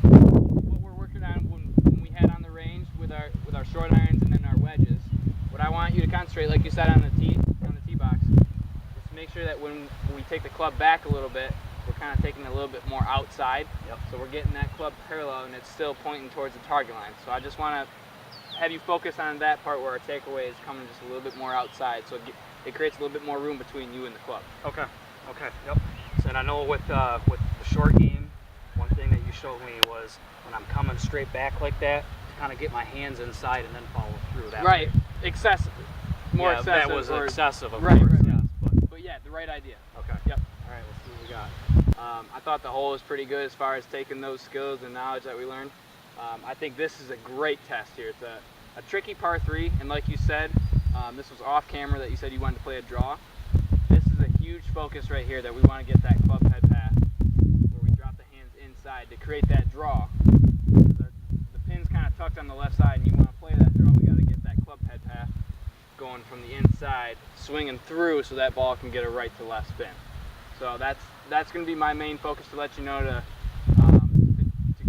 what we're working on when we head on the range with our short irons and then our wedges. What I want you to concentrate, like you said on the tee box, is to make sure that when we take the club back a little bit, we're kind of taking it a little bit more outside. Yep. So we're getting that club parallel and it's still pointing towards the target line. So I just want to have you focus on that part where our takeaway is coming just a little bit more outside. So it creates a little bit more room between you and the club. Okay. Okay. Yep. So, and I know with the short game, one thing that you showed me was when I'm coming straight back like that, to kind of get my hands inside and then follow through that. Right. Way. Excessive. More Yeah, excessive. that was excessive. Of Right. course, Right. yes, But yeah, the right idea. okay. Yep. All right, let's see what we got. I thought the hole was pretty good as far as taking those skills and knowledge that we learned. I think this is a great test here. It's a tricky par 3, and like you said, this was off camera that you said you wanted to play a draw. This is a huge focus right here that we want to get that club head path where we drop the hands inside to create that draw. The pin's kind of tucked on the left side and you want to play that draw. We got to get that club head path going from the inside, swinging through so that ball can get a right to left spin. So that's going to be my main focus to let you know to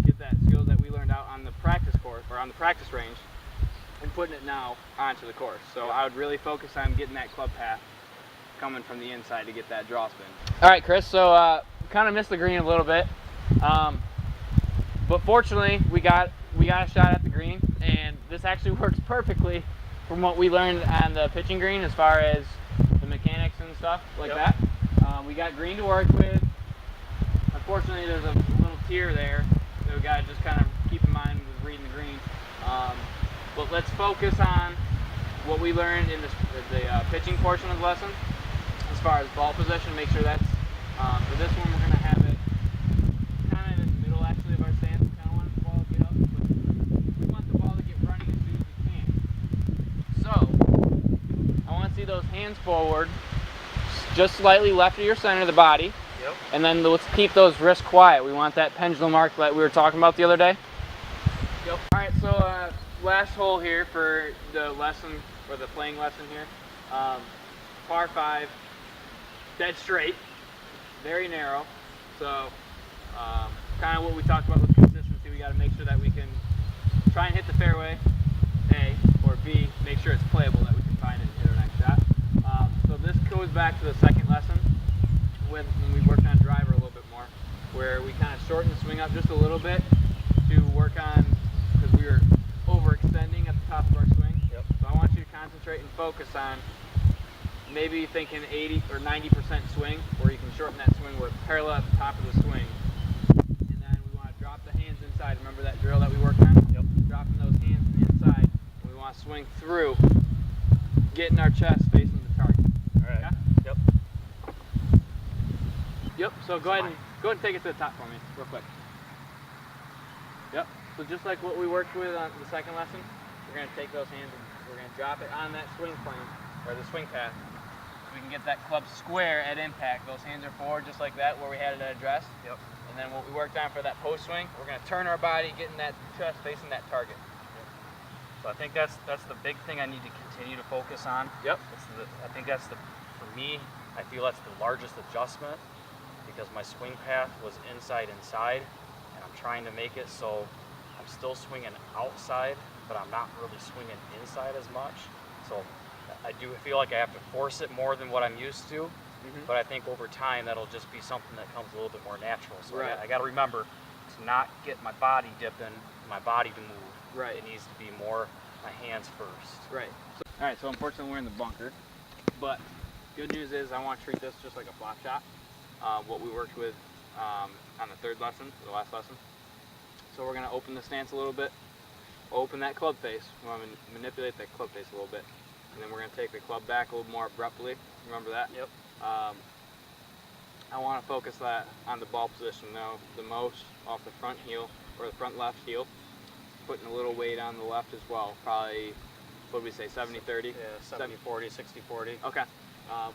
get that skills that we learned out on the practice course or on the practice range and putting it now onto the course. So I would really focus on getting that club path coming from the inside to get that draw spin. All right, Chris. So kind of missed the green a little bit, but fortunately we got a shot at the green, and this actually works perfectly from what we learned on the pitching green as far as the mechanics and stuff like that. We got green to work with. Unfortunately, there's a little tier there that we got to just kind of keep in mind with reading the green. But let's focus on what we learned in the pitching portion of the lesson as far as ball position. Make sure that's, for this one, we're going to have it kind of in the middle actually of our stance. We kind of want the ball to get up, but we want the ball to get running as soon as we can. So, I want to see those hands forward, just slightly left of your center of the body. Yep. And then let's keep those wrists quiet. We want that pendulum arc that we were talking about the other day. Yep. All right, so last hole here for the lesson, or the playing lesson here. Par 5, dead straight, very narrow. So kind of what we talked about with consistency. We got to make sure that we can try and hit the fairway, A, or B, make sure it's playable, that we can find it and hit our next shot. So this goes back to the second lesson when we worked on driver a little bit more, where we kind of shortened the swing up just a little bit to work on, because we were overextending at the top of our swing. Yep. So I want you to concentrate and focus on maybe thinking 80 or 90% swing, where you can shorten that swing where it's parallel at the top of the swing. And then we want to drop the hands inside. Remember that drill that we worked on? Yep. Dropping those hands inside. And we want to swing through, getting our chest facing the target. All right. Okay? Yep. Yep, so go ahead and take it to the top for me, real quick. Yep, so just like what we worked with on the second lesson, we're going to take those hands and we're going to drop it on that swing plane, or the swing path. So we can get that club square at impact. Those hands are forward just like that, where we had it at address. Yep. And then what we worked on for that post swing, we're going to turn our body, getting that chest facing that target. So I think that's the big thing I need to continue to focus on. Yep. I think that's for me, I feel that's the largest adjustment, because my swing path was inside, and I'm trying to make it so I'm still swinging outside, but I'm not really swinging inside as much. So I do feel like I have to force it more than what I'm used to, but I think over time that'll just be something that comes a little bit more natural. So Right. I got to remember to not get my body dipping, my body to move. Right. It needs to be more my hands first. Right. All right, so unfortunately we're in the bunker, but good news is I want to treat this just like a flop shot. What we worked with on the third lesson, the last lesson. So we're going to open the stance a little bit, open that club face. We want to manipulate that club face a little bit. And then we're going to take the club back a little more abruptly. Remember that? Yep. I want to focus that on the ball position though, the most off the front heel, or the front left heel. Putting a little weight on the left as well. Probably, what did we say, 70-30? Yeah, 70-40, 60-40. Okay.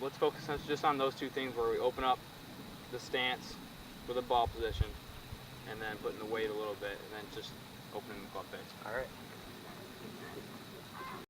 Let's focus just on those two things where we open up the stance with a ball position and then putting the weight a little bit and then just opening the club face. All right.